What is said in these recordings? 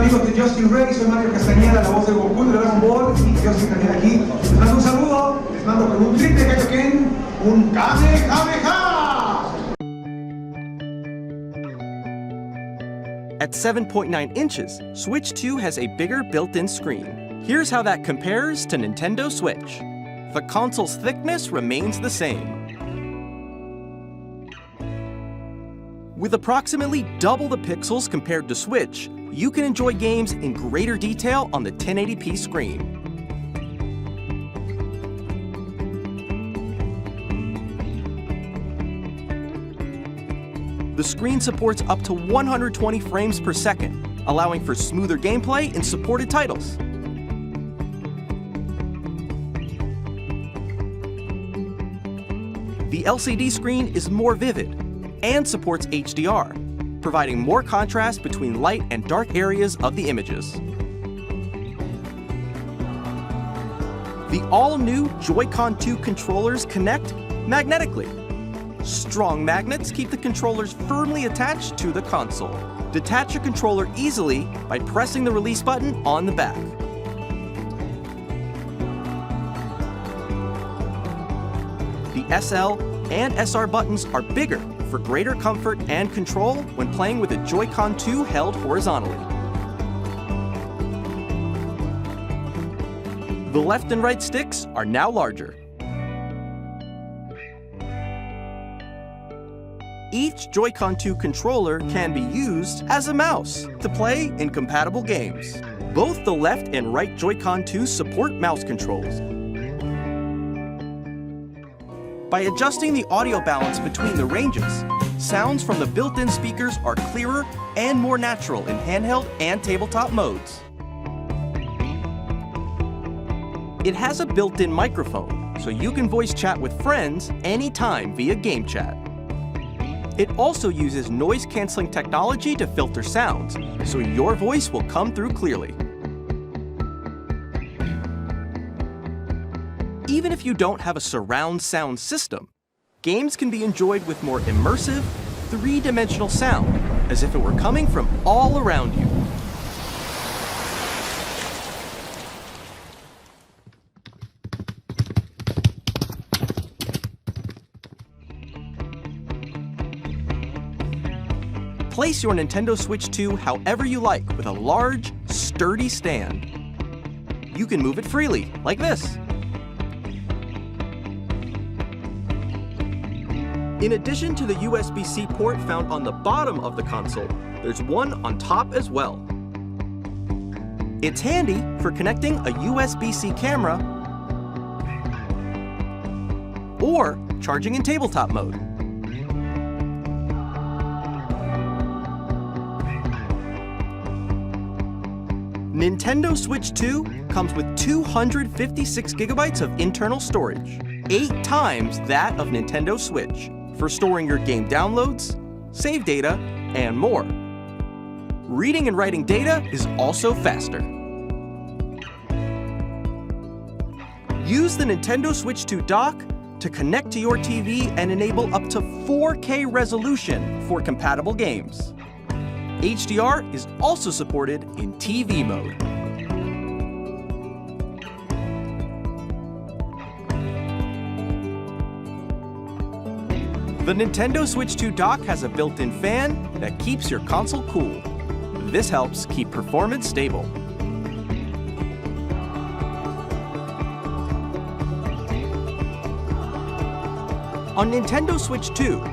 amigos de Josting Ready? Soy Mario Castañeda, la voz de Goku de Dragon Ball, y Josting también aquí. Les mando un saludo, les mando con un triple Kaioken, un Kamehameha. At 7.9 inches, Switch 2 has a bigger built-in screen. Here's how that compares to Nintendo Switch. The console's thickness remains the same. With approximately double the pixels compared to Switch, you can enjoy games in greater detail on the 1080p screen. The screen supports up to 120 frames per second, allowing for smoother gameplay in supported titles. The LCD screen is more vivid and supports HDR, providing more contrast between light and dark areas of the images. The all-new Joy-Con 2 controllers connect magnetically. Strong magnets keep the controllers firmly attached to the console. Detach your controller easily by pressing the release button on the back. The SL and SR buttons are bigger for greater comfort and control when playing with a Joy-Con 2 held horizontally. The left and right sticks are now larger. Each Joy-Con 2 controller can be used as a mouse to play in compatible games. Both the left and right Joy-Con 2 support mouse controls. By adjusting the audio balance between the ranges, sounds from the built-in speakers are clearer and more natural in handheld and tabletop modes. It has a built-in microphone, so you can voice chat with friends anytime via game chat. It also uses noise-canceling technology to filter sounds, so your voice will come through clearly. Even if you don't have a surround sound system, games can be enjoyed with more immersive, three-dimensional sound, as if it were coming from all around you. Place your Nintendo Switch 2 however you like with a large, sturdy stand. You can move it freely, like this. In addition to the USB-C port found on the bottom of the console, there's one on top as well. It's handy for connecting a USB-C camera or charging in tabletop mode. Nintendo Switch 2 comes with 256 gigabytes of internal storage, 8 times that of Nintendo Switch, for storing your game downloads, save data, and more. Reading and writing data is also faster. Use the Nintendo Switch 2 dock to connect to your TV and enable up to 4K resolution for compatible games. HDR is also supported in TV mode. The Nintendo Switch 2 dock has a built-in fan that keeps your console cool. This helps keep performance stable. On Nintendo Switch 2,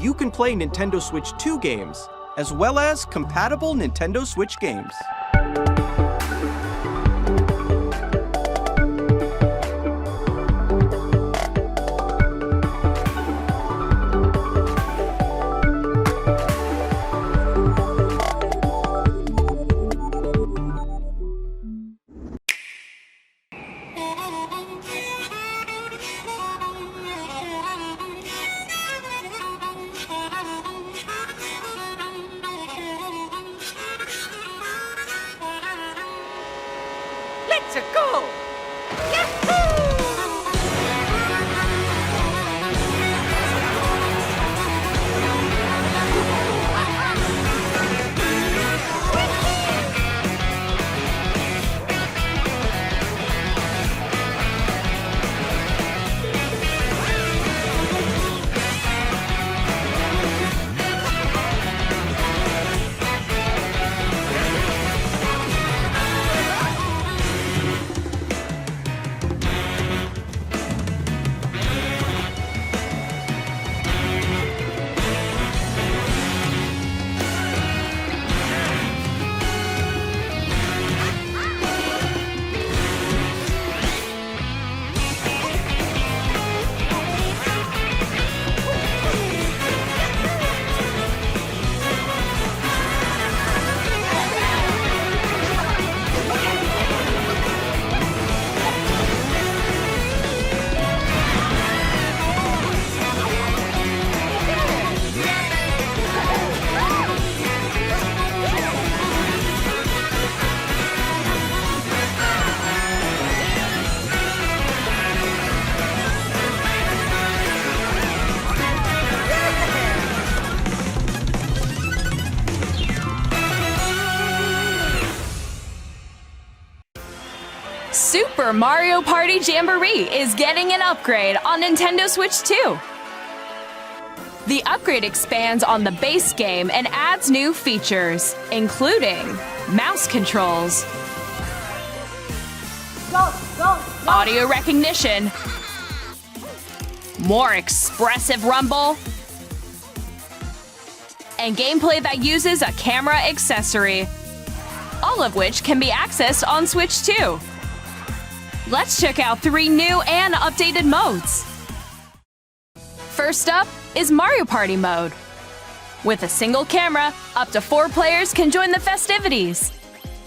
you can play Nintendo Switch 2 games, as well as compatible Nintendo Switch games. Let's go! Yahoo! Super Mario Party Jamboree is getting an upgrade on Nintendo Switch 2. The upgrade expands on the base game and adds new features, including mouse controls, audio recognition, more expressive rumble, and gameplay that uses a camera accessory, all of which can be accessed on Switch 2. Let's check out 3 new and updated modes. First up is Mario Party mode. With a single camera, up to 4 players can join the festivities.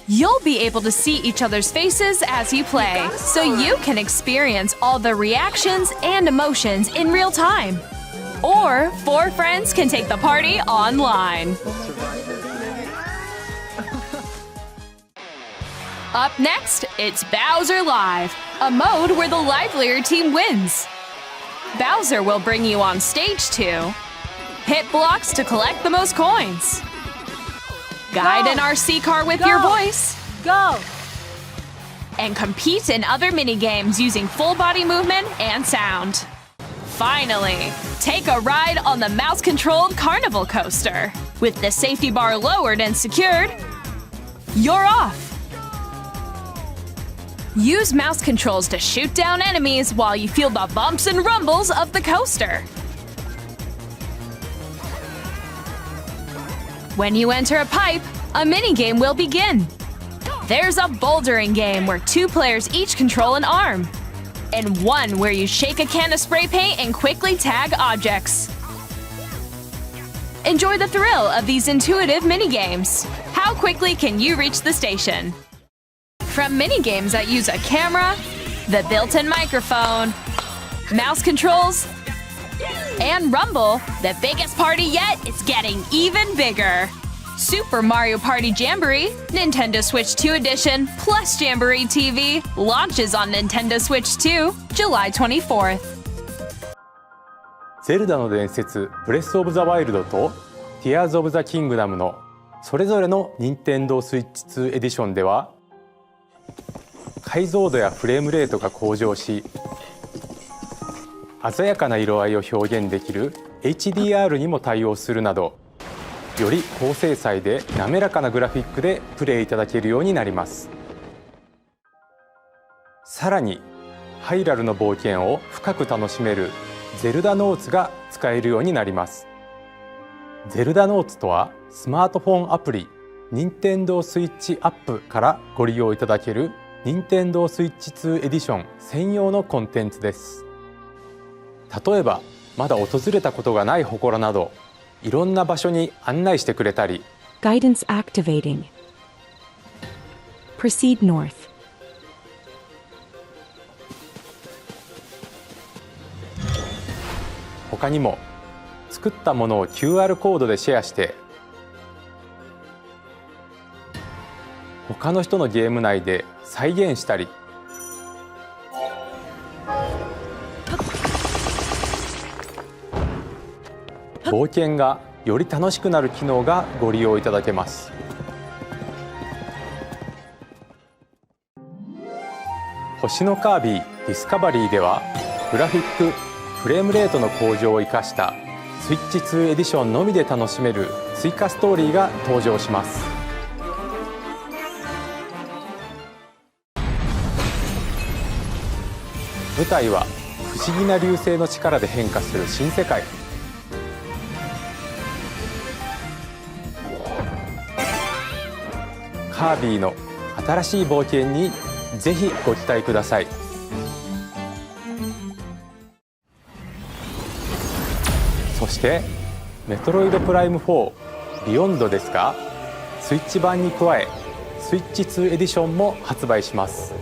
You'll be able to see each other's faces as you play, so you can experience all the reactions and emotions in real time. Or 4 friends can take the party online. Up next, it's Bowser Live, a mode where the livelier team wins. Bowser will bring you on stage to hit blocks to collect the most coins, guide an RC car with your voice, and compete in other minigames using full body movement and sound. Finally, take a ride on the mouse-controlled carnival coaster. With the safety bar lowered and secured, you're off. Use mouse controls to shoot down enemies while you feel the bumps and rumbles of the coaster. When you enter a pipe, a minigame will begin. There's a bouldering game where 2 players each control an arm, and one where you shake a can of spray paint and quickly tag objects. Enjoy the thrill of these intuitive minigames. How quickly can you reach the station? From minigames that use a camera, the built-in microphone, mouse controls, and rumble, the biggest party yet is getting even bigger. Super Mario Party Jamboree, Nintendo Switch 2 Edition, plus Jamboree TV launches on Nintendo Switch 2, July 24th. ゼルダの伝説、ブレスオブザワイルドとティアーズオブザキングダムのそれぞれの任天堂スイッチ2エディションでは、解像度やフレームレートが向上し、鮮やかな色合いを表現できる HDR にも対応するなど、より高精細で滑らかなグラフィックでプレイいただけるようになります。さらにハイラルの冒険を深く楽しめるゼルダノーツが使えるようになります。ゼルダノーツとはスマートフォンアプリ任天堂スイッチアップからご利用いただける任天堂スイッチ2エディション専用のコンテンツです。例えばまだ訪れたことがない祠など、いろんな場所に案内してくれたり、 Guidance activating. Proceed north. 他にも作ったものを QR コードでシェアして他の人のゲーム内で再現したり、冒険がより楽しくなる機能がご利用いただけます。星のカービィディスカバリーではグラフィック、フレームレートの向上を生かしたスイッチ2エディションのみで楽しめる追加ストーリーが登場します。舞台は不思議な流星の力で変化する新世界。カービィの新しい冒険にぜひご期待ください。そしてメトロイドプライム4ビヨンドですが、スイッチ版に加えスイッチ2エディションも発売します。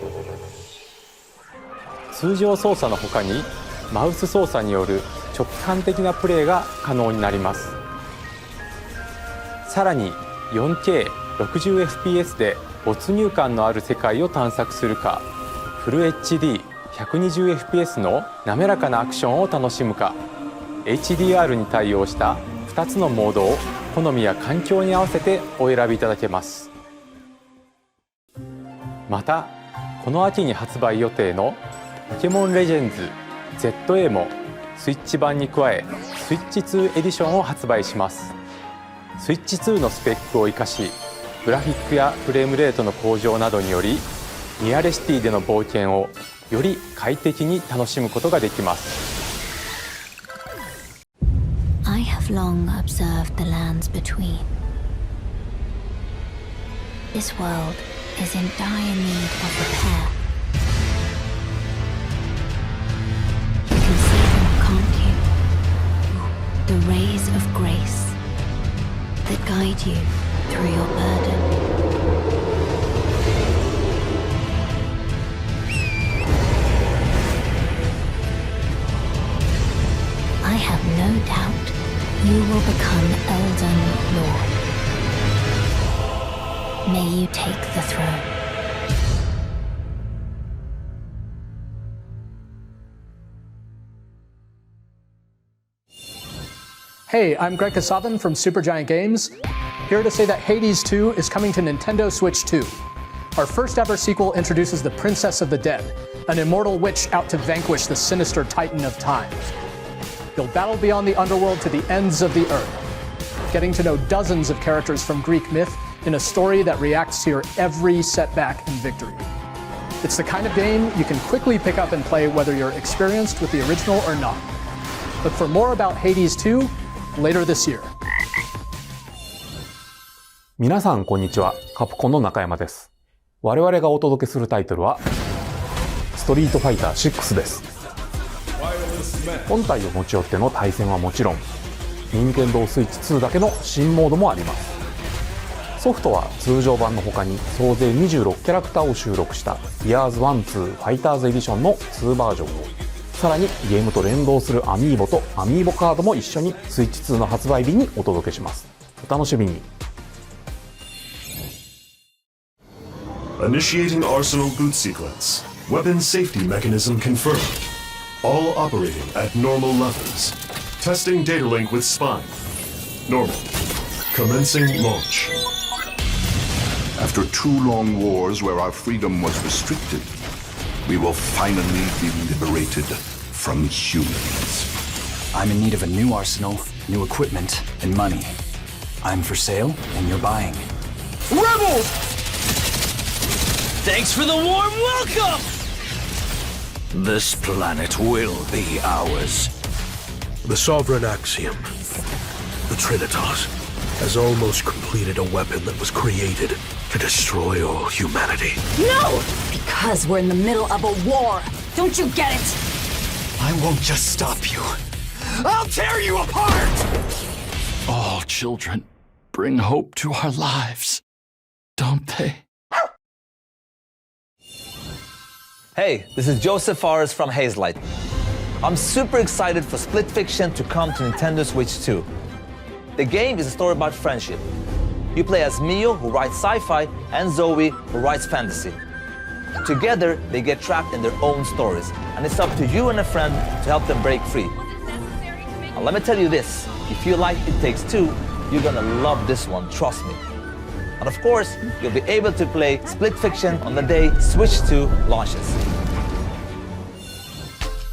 通常操作の他にマウス操作による直感的なプレイが可能になります。さらに 4K60fps で没入感のある世界を探索するか、フル HD120fps の滑らかなアクションを楽しむか、 HDR に対応した2つのモードを好みや環境に合わせてお選びいただけます。またこの秋に発売予定のポケモンレジェンズ ZA もスイッチ版に加えスイッチ2エディションを発売します。スイッチ2のスペックを生かし、グラフィックやフレームレートの向上などによりリアルシティでの冒険をより快適に楽しむことができます。I have long observed the lands between. This world is in dire need of repair. You can see them, can't you? The rays of grace that guide you through your burden. I have no doubt you will become Elden Lord. May you take the throne. Hey, I'm Greg Kasavin from Supergiant Games, here to say that Hades 2 is coming to Nintendo Switch 2. Our first ever sequel introduces the Princess of the Dead, an immortal witch out to vanquish the sinister Titan of Time. You'll battle beyond the underworld to the ends of the earth, getting to know dozens of characters from Greek myth in a story that reacts to your every setback and victory. It's the kind of game you can quickly pick up and play whether you're experienced with the original or not. Look for more about Hades 2 later this year. 皆さんこんにちは、カプコンの中山です。我々がお届けするタイトルはストリートファイター6です。本体を持ち寄っての対戦はもちろん、任天堂スイッチ2だけの新モードもあります。ソフトは通常版の他に総勢26キャラクターを収録した Years 1、2 Fighters Edition の2バージョンを、さらにゲームと連動するアミーボとアミーボカードも一緒にスイッチ2の発売日にお届けします。お楽しみに。Initiating Arsenal boot sequence. Weapon safety mechanism confirmed. All operating at normal levels. Testing data link with spine. Normal. Commencing launch. After 2 long wars where our freedom was restricted, we will finally be liberated from humans. I'm in need of a new arsenal, new equipment, and money. I'm for sale, and you're buying. Rebels! Thanks for the warm welcome! This planet will be ours. The Sovereign Axiom, the Trinitas, has almost completed a weapon that was created to destroy all humanity. No! Because we're in the middle of a war. Don't you get it? I won't just stop you. I'll tear you apart! All children bring hope to our lives, don't they? Hey, this is Joseph Fares from Hazelight. I'm super excited for Split Fiction to come to Nintendo Switch 2. The game is a story about friendship. You play as Mio, who writes sci-fi, and Zoe, who writes fantasy. Together, they get trapped in their own stories, and it's up to you and a friend to help them break free. Now, let me tell you this, if you like It Takes Two, you're gonna love this one, trust me. And of course, you'll be able to play Split Fiction on the day Switch 2 launches.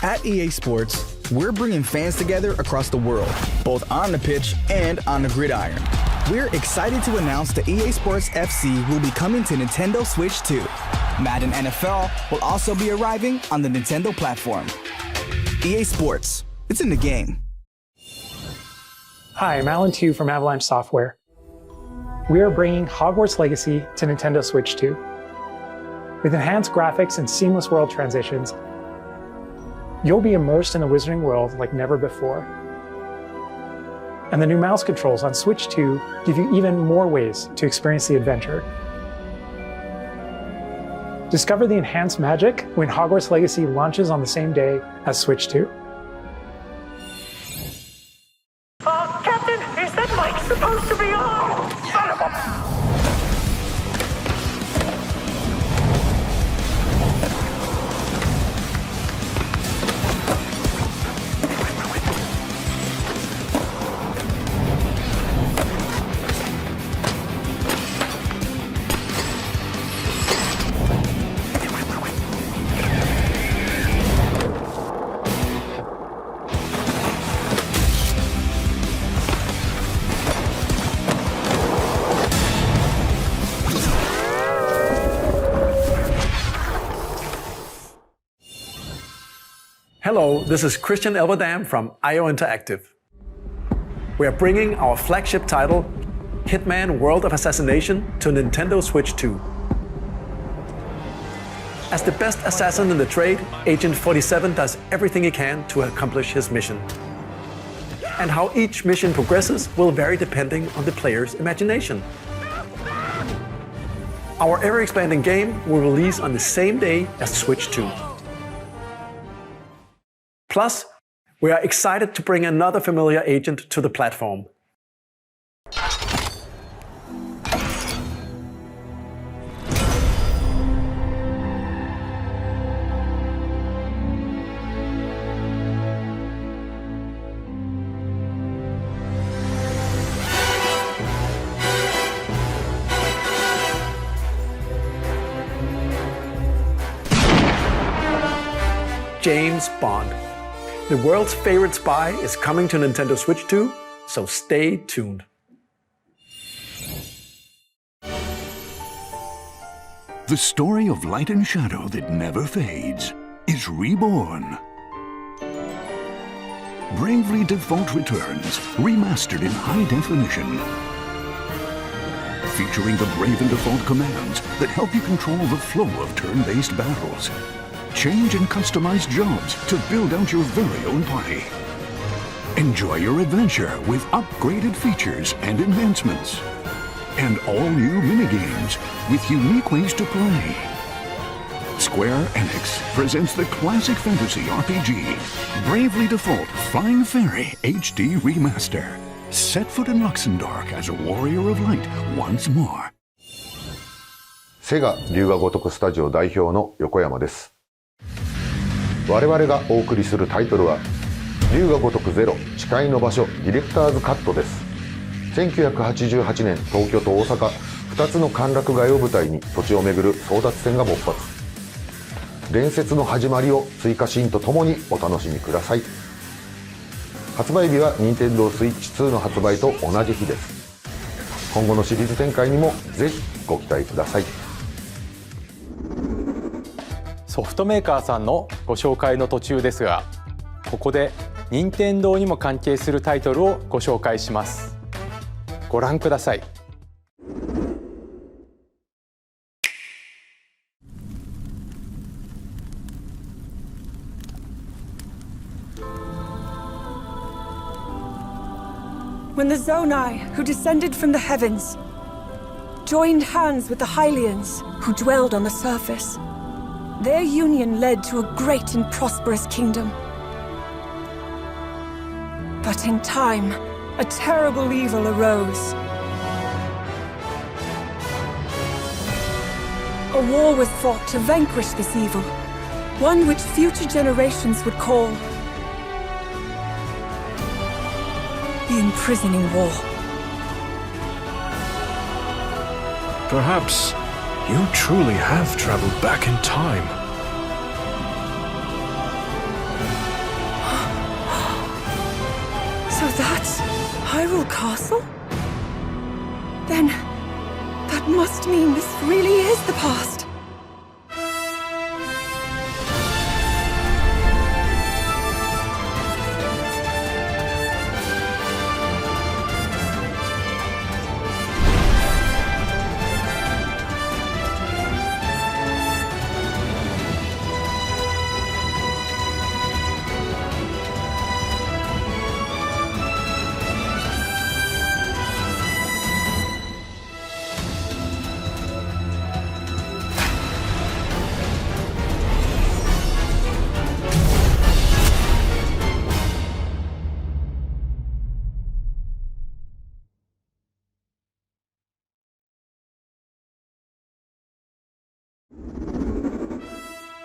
At EA Sports, we're bringing fans together across the world, both on the pitch and on the gridiron. We're excited to announce that EA Sports FC will be coming to Nintendo Switch 2. Madden NFL will also be arriving on the Nintendo platform. EA Sports, it's in the game. Hi, I'm Alan Tu from Avalanche Software. We are bringing Hogwarts Legacy to Nintendo Switch 2. With enhanced graphics and seamless world transitions, you'll be immersed in the Wizarding world like never before. And the new mouse controls on Switch 2 give you even more ways to experience the adventure. Discover the enhanced magic when Hogwarts Legacy launches on the same day as Switch 2. Captain, is that mic supposed to be on? Son of a... Hello, this is Christian Elverdam from IO Interactive. We are bringing our flagship title, Hitman World of Assassination, to Nintendo Switch 2. As the best assassin in the trade, Agent 47 does everything he can to accomplish his mission. And how each mission progresses will vary depending on the player's imagination. Our ever-expanding game will release on the same day as Switch 2. Plus, we are excited to bring another familiar agent to the platform. James Bond. The world's favorite spy is coming to Nintendo Switch 2, so stay tuned. The story of light and shadow that never fades is reborn. Bravely Default returns, remastered in high definition. Featuring the Brave and Default commands that help you control the flow of turn-based battles. Change and customize jobs to build out your very own party. Enjoy your adventure with upgraded features and enhancements. And all new minigames with unique ways to play. Square Enix presents the classic fantasy RPG, Bravely Default Flying Fairy HD Remaster. Set foot in Luxembourg as a warrior of light once more. セガ龍が如くスタジオ代表の横山です。我々がお送りするタイトルは龍が如くゼロ誓いの場所ディレクターズカットです。1988年東京と大阪2つの歓楽街を舞台に土地をめぐる争奪戦が勃発。伝説の始まりを追加シーンとともにお楽しみください。発売日は Nintendo Switch 2の発売と同じ日です。今後のシリーズ展開にもぜひご期待ください。ソフトメーカーさんのご紹介の途中ですが、ここで任天堂にも関係するタイトルをご紹介します。ご覧ください。When the Zonai, who descended from the heavens, joined hands with the Hylians, who dwelled on the surface, their union led to a great and prosperous kingdom. But in time, a terrible evil arose. A war was fought to vanquish this evil, one which future generations would call the Imprisoning War. Perhaps you truly have traveled back in time. So that's Hyrule Castle? Then that must mean this really is the past.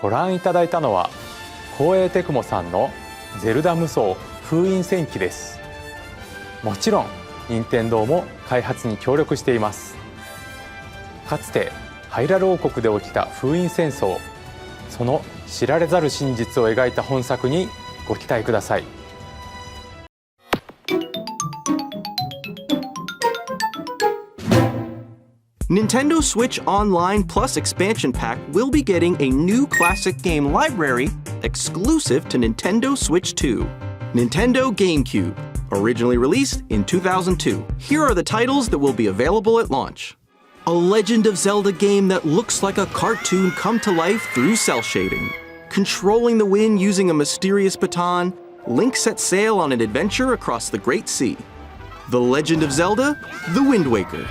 ご覧いただいたのは光栄テクモさんのゼルダ無双封印戦記です。もちろん任天堂も開発に協力しています。かつてハイラル王国で起きた封印戦争、その知られざる真実を描いた本作にご期待ください。Nintendo Switch Online Plus Expansion Pack will be getting a new classic game library exclusive to Nintendo Switch 2. Nintendo GameCube, originally released in 2002. Here are the titles that will be available at launch. A Legend of Zelda game that looks like a cartoon come to life through cell shading. Controlling the wind using a mysterious baton, Link sets sail on an adventure across the Great Sea. The Legend of Zelda: The Wind Waker.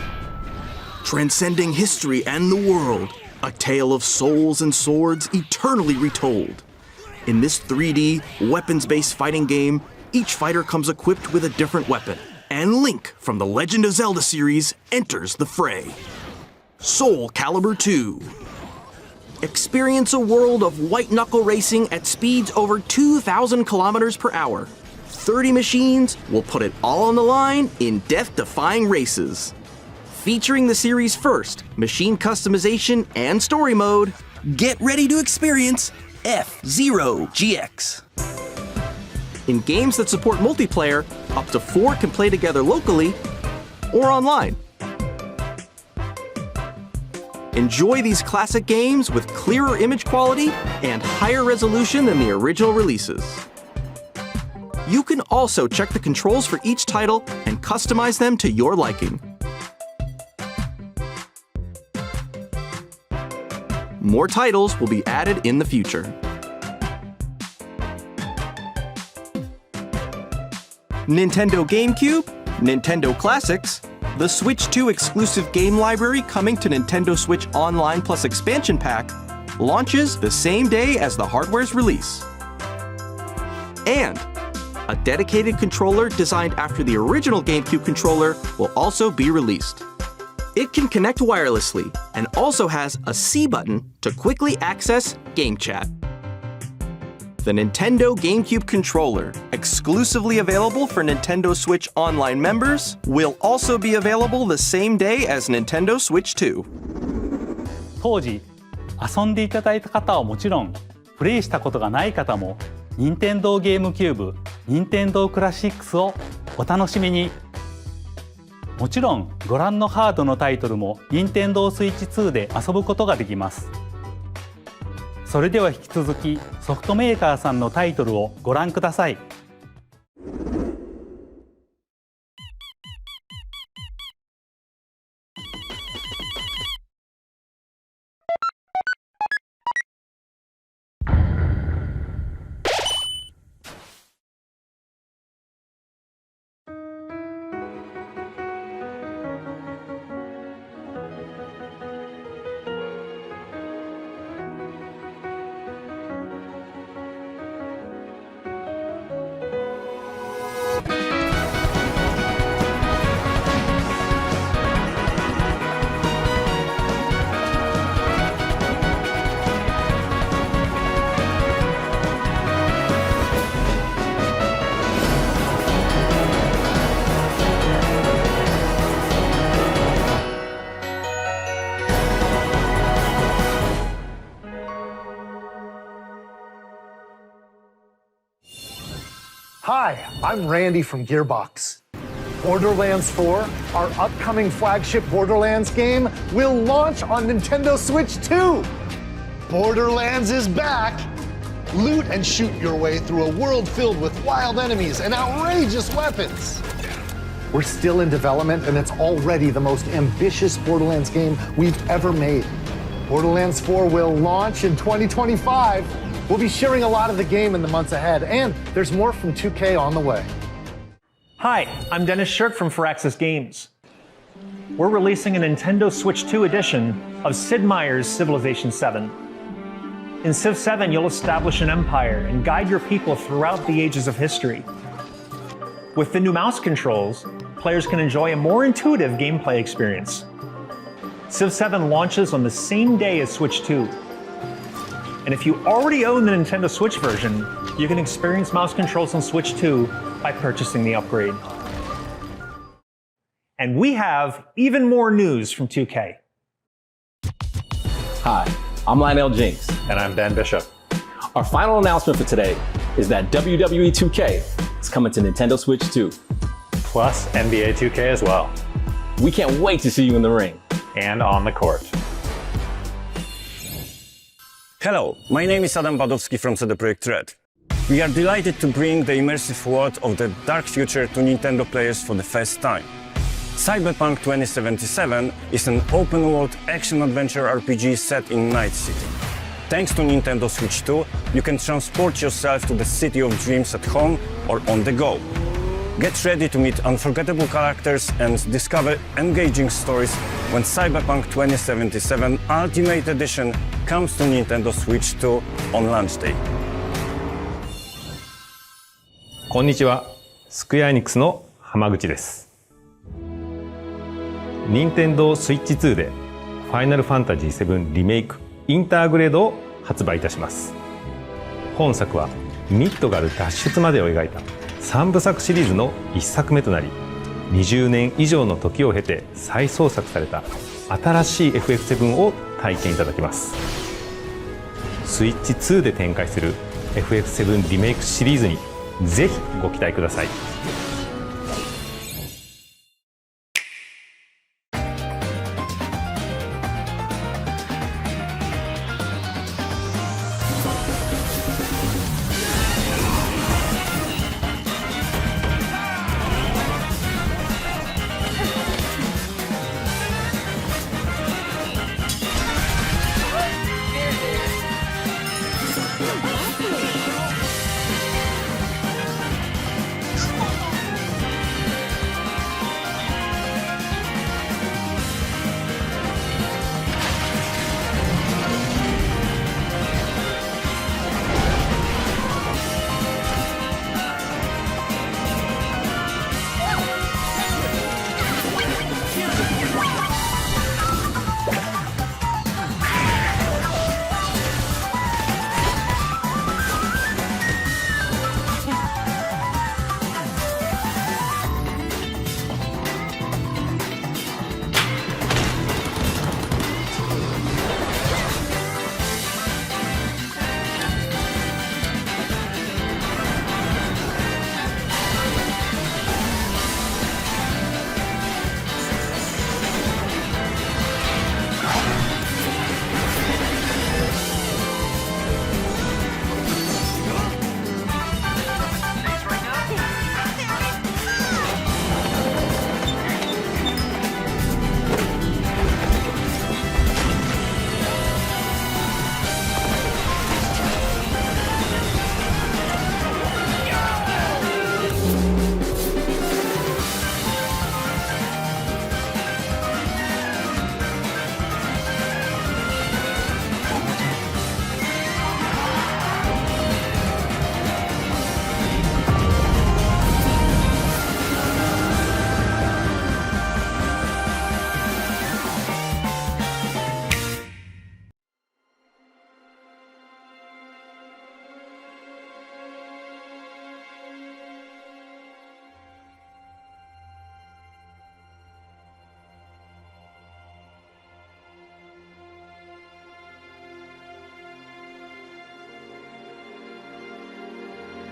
Transcending history and the world, a tale of souls and swords eternally retold. In this 3D, weapons-based fighting game, each fighter comes equipped with a different weapon, and Link from the Legend of Zelda series enters the fray. Soul Calibur 2. Experience a world of white-knuckle racing at speeds over 2,000 kilometers per hour. 30 machines will put it all on the line in death-defying races. Featuring the series' first machine customization and story mode, get ready to experience F-Zero GX. In games that support multiplayer, up to 4 can play together locally or online. Enjoy these classic games with clearer image quality and higher resolution than the original releases. You can also check the controls for each title and customize them to your liking. More titles will be added in the future. Nintendo GameCube, Nintendo Classics, the Switch 2 exclusive game library coming to Nintendo Switch Online Plus Expansion Pack launches the same day as the hardware's release. And a dedicated controller designed after the original GameCube controller will also be released. It can connect wirelessly and also has a C button to quickly access Game Chat. The Nintendo GameCube controller, exclusively available for Nintendo Switch Online members, will also be available the same day as Nintendo Switch 2. 当時、遊んでいただいた方はもちろん、プレイしたことがない方も、Nintendo GameCube、Nintendo Classics をお楽しみに。もちろん、ご覧のハードのタイトルも Nintendo Switch 2で遊ぶことができます。それでは引き続きソフトメーカーさんのタイトルをご覧ください。Hi, I'm Randy from Gearbox. Borderlands 4, our upcoming flagship Borderlands game, will launch on Nintendo Switch 2. Borderlands is back. Loot and shoot your way through a world filled with wild enemies and outrageous weapons. We're still in development, and it's already the most ambitious Borderlands game we've ever made. Borderlands 4 will launch in 2025. We'll be sharing a lot of the game in the months ahead, and there's more from 2K on the way. Hi, I'm Dennis Shirk from Firaxis Games. We're releasing a Nintendo Switch 2 edition of Sid Meier's Civilization 7. In Civ 7, you'll establish an empire and guide your people throughout the ages of history. With the new mouse controls, players can enjoy a more intuitive gameplay experience. Civ 7 launches on the same day as Switch 2. And if you already own the Nintendo Switch version, you can experience mouse controls on Switch 2 by purchasing the upgrade. And we have even more news from 2K. Hi, I'm Lionel Jinks. And I'm Dan Bishop. Our final announcement for today is that WWE 2K is coming to Nintendo Switch 2. Plus NBA 2K as well. We can't wait to see you in the ring. and on the court. Hello, my name is Adam Badowski from CD Projekt Red. We are delighted to bring the immersive world of the dark future to Nintendo players for the first time. Cyberpunk 2077 is an open-world action-adventure RPG set in Night City. Thanks to Nintendo Switch 2, you can transport yourself to the city of dreams at home or on the go. Get ready to meet unforgettable characters and discover engaging stories when Cyberpunk 2077 Ultimate Edition comes to Nintendo Switch 2 on launch day. こんにちは、スクエアエニックスの浜口です。任天堂スイッチ2でファイナルファンタジー7リメイクインターグレードを発売いたします。本作はミッドガル脱出までを描いた3部作シリーズの1作目となり、20年以上の時を経て再創作された新しい FF7 を体験いただけます。スイッチ2で展開する FF7 リメイクシリーズにぜひご期待ください。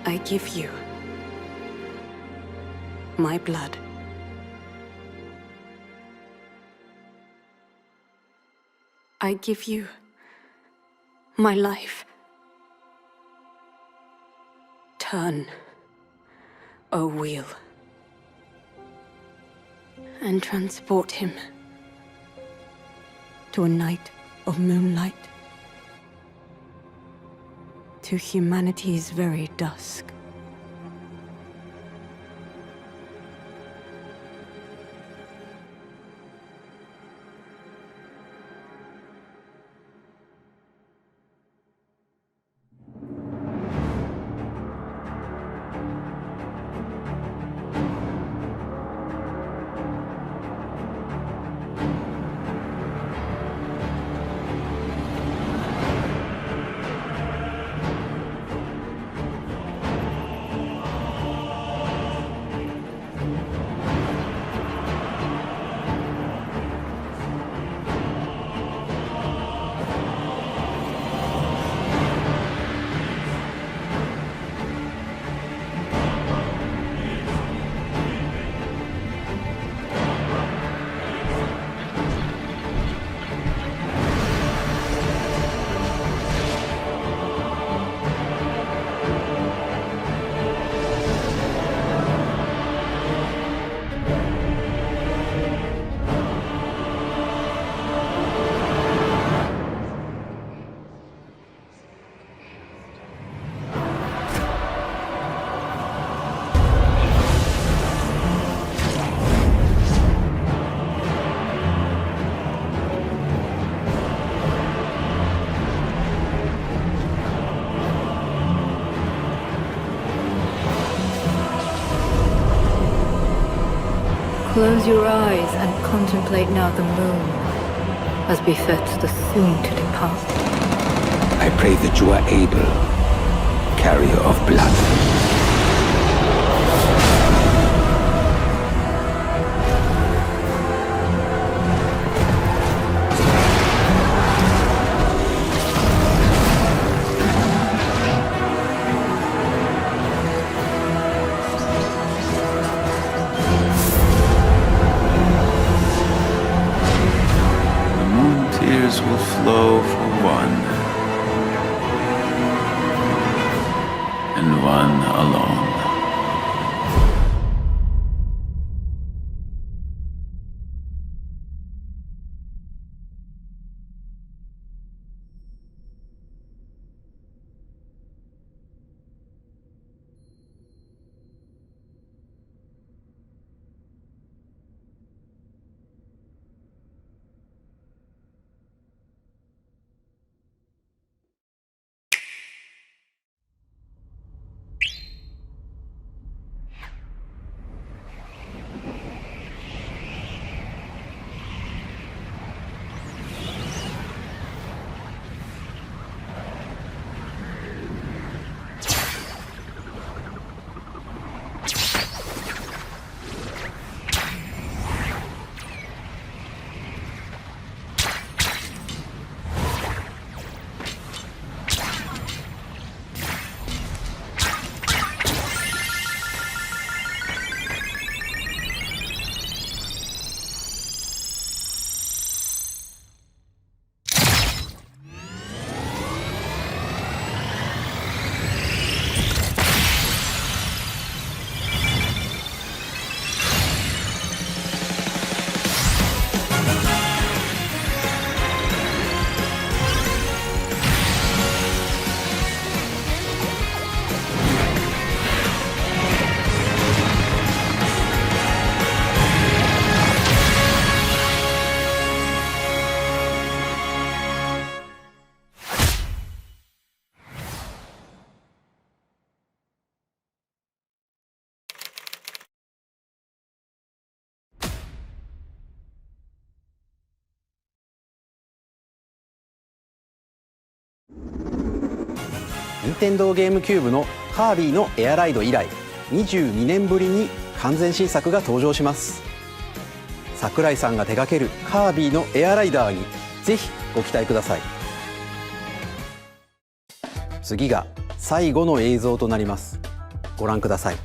I give you my blood. I give you my life. Turn, O wheel, and transport him to a night of moonlight, to humanity's very dusk. Close your eyes and contemplate now the moon, as befits the soon-to-depart. I pray that you are able, carrier of blood. Will flow for one, and one alone.任天堂ゲームキューブのカービィのエアライド以来22年ぶりに完全新作が登場します。櫻井さんが手掛けるカービィのエアライダーにぜひご期待ください。次が最後の映像となります。ご覧ください。